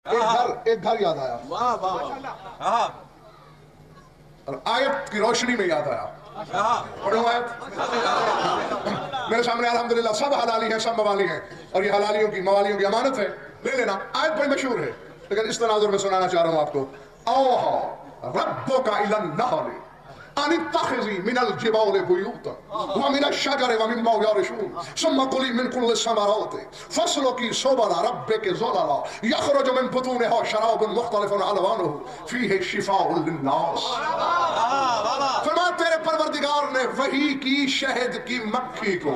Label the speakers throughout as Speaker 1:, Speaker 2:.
Speaker 1: एक घर याद आया।
Speaker 2: वाह वाह।
Speaker 1: और आयत की रोशनी में याद आया। पढ़ो आयत। मेरे सामने अल्हम्दुलिल्लाह सब हलाली हैं, सब मवाली हैं, और ये हलालियों की मवालियों की अमानत है, ले लेना। आयत बड़ी मशहूर है, लेकिन इस तनाजुर में सुनाना चाह रहा हूं आपको। औहा रब्बुका इलन नहली अनित्तखिज़ी मिनल जिबालि बुयूतन व मिनश शजरि व मिम्मा यरशून सुम्मा कुली मिन कुल्लि समराति फस्लुकी सुबुला रब्बिकी ज़ुलला यख़रुजु मिन बुतूनिहा शराबुन मुख्तलिफुन अलवानुहु फीहि शिफ़ाउन लिन्नास। फरमाया तेरे परवरदिगार ने वही की शहद की मक्खी को।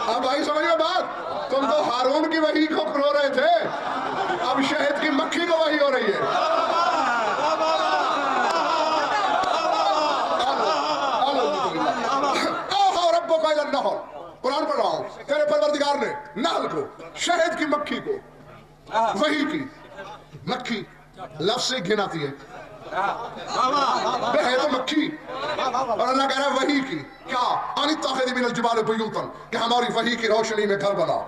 Speaker 1: अब भाई समझिए बात, तुम तो हारून की वही को रो रहे थे, अब शहद की मक्खी को वही हो रही है। रब्बुका इलन नहल, कुरान पढ़ रहा हूं, तेरे परवरदिगार ने नहल को, शहद की मक्खी को, वही की मक्खी लफ्ज़ से घिन आती है, है तो मक्खी, और अल्लाह कह रहा है वही की क्या, अनित्तखिज़ी मिनल जिबालि बुयूतन, कि हमारी वही की रोशनी में घर बना।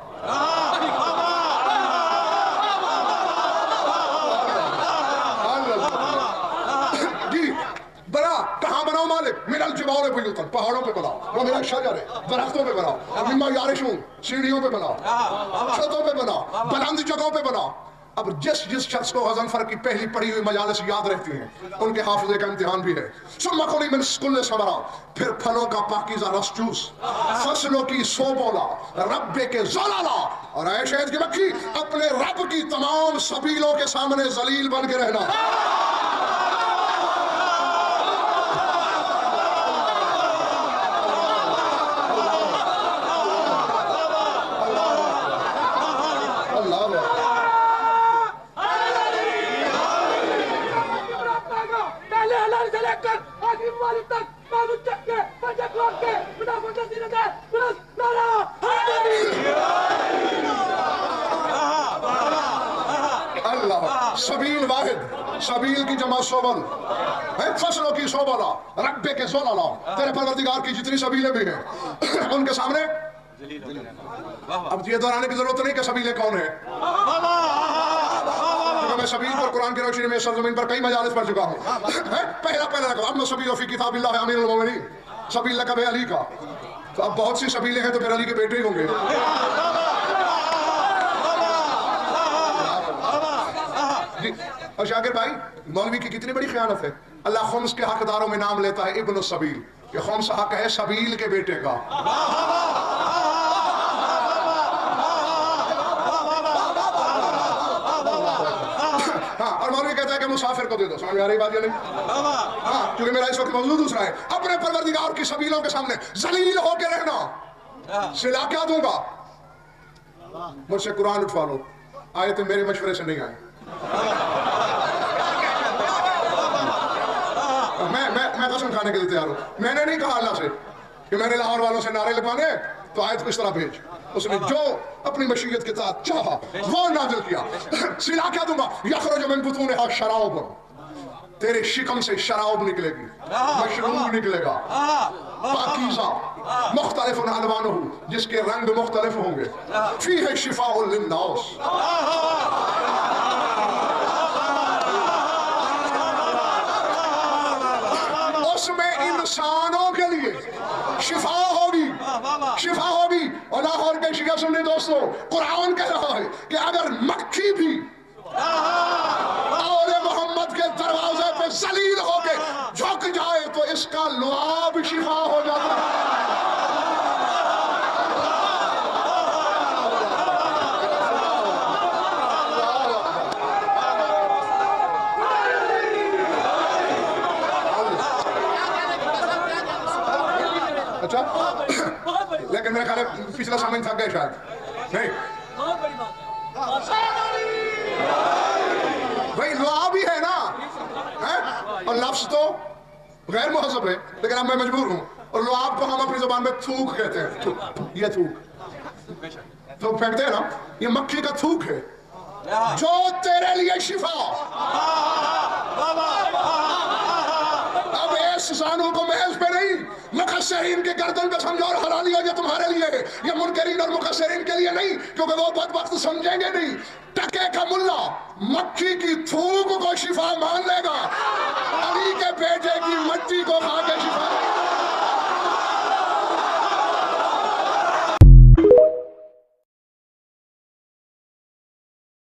Speaker 1: बना कहां बनाओ मालिक? मिनल जिबालि बुयूतन, पहाड़ों पे बनाओ, वो मिनल शजर, दरख्तों पे बनाओ, और मिम्मा यारिशून, सीढ़ियों पे बनाओ, छतों पे बनाओ, बुलंद जगहों पे बनाओ। अब जिस जिस शख्स को गज़नफर की पहली पढ़ी हुई मजालिस याद रहती हैं, उनके हाफिज़े का इम्तिहान भी है। सुम्मा कुली मिन कुल्लि समरा, फिर फलों का पाकीज़ा रस चूस, फसलों की सोबोला रब्बिकी ज़ुलला, और ऐ शहद की मक्खी अपने रब की तमाम सबीलों के सामने जलील बन के रहना। सबील वाहिद, सबील की जमा सोबल है, फसलों की सोबला रब्बिकी ज़ुलला, तेरे परवरदिगार की जितनी सबीलें भी हैं उनके सामने। अब ये दोहराने की जरूरत नहीं कि सबीलें कौन है, मैं सबील पर कुरान की रोशनी में सरजमीन पर कई मजालिस पढ़ चुका हूँ। पहला रकम अब सबील फी किताबिल्लाह अमीरुल मोमिनीन, सबील लक़ब अली का, तो अब बहुत सी सबीलें हैं तो फिर अली के बेटे ही होंगे। और शाकिर भाई, मौलवी की कितनी बड़ी ख़यानत है, अल्लाह खुम्स के हकदारों में नाम लेता है इब्न सबील, ये खुम्स हक है सबील के बेटे का। हाँ, और मौलवी कहता है कि मुसाफिर को दे दो, समझ में आ रही बात या नहीं? हाँ, क्योंकि मेरा इस वक्त मौजूद दूसरा है, अपने परवरदिगार की सबीलों के सामने जलील होकर रहना। सिला क्या दूंगा? मुझसे कुरान उठवा लो, आयतें मेरे मशवरे से नहीं आई। मैं कसम खाने के लिए तैयार हूं, मैंने नहीं कहा अल्लाह से कि मैंने लाहौर वालों से नारे लगवाने तो आयत को इस तरह भेज, उसने जो अपनी मशीयत के साथ चाहा वो नाज़िल किया। सिला क्या दूंगा? यख़रुजु मिन बुतूनिहा शराबुन, तेरे शिकम से शराब निकलेगी, मशरूब निकलेगा, पाकीज़ा मुख्तलिफुन अलवानुहु, जिसके रंग मुख्तलिफ होंगे, फीहि शिफ़ाउन लिन्नास, उसमें इंसानों के लिए शिफा होगी, शिफा होगी। और लाहौर के शिया सुन्नी दोस्तों, कुरान कह रहा है कि अगर मक्खी भी और मोहम्मद के दरवाजे पे जलील होके झुक जाए तो इसका लुआब शिफा हो जाता है। अच्छा, लेकिन मेरे ख्याल है पिछला सामान थक गए शायद नहीं। भाई लुआ भी है ना, है? और लफ्ज तो गैर मुहज़्ज़ब है, लेकिन अब मैं मजबूर हूं, और लुआब को हम अपनी जुबान में थूक कहते हैं। थूक, ये थूक तो फेंकते हैं ना, ये मक्खी का थूक है जो तेरे लिए शिफा। अब इस जानू को महज पे नहीं, मकसद नहीं इनके गर्दन पे समझो और हलाली हो, ये तुम्हारे लिए, ये मुनकरीन और मुकस्सिरीन के लिए नहीं, क्योंकि वो बदबख्त समझेंगे नहीं। टके का मुल्ला मक्खी की थूक को शिफा मान लेगा, अली के बेटे की मट्टी को खा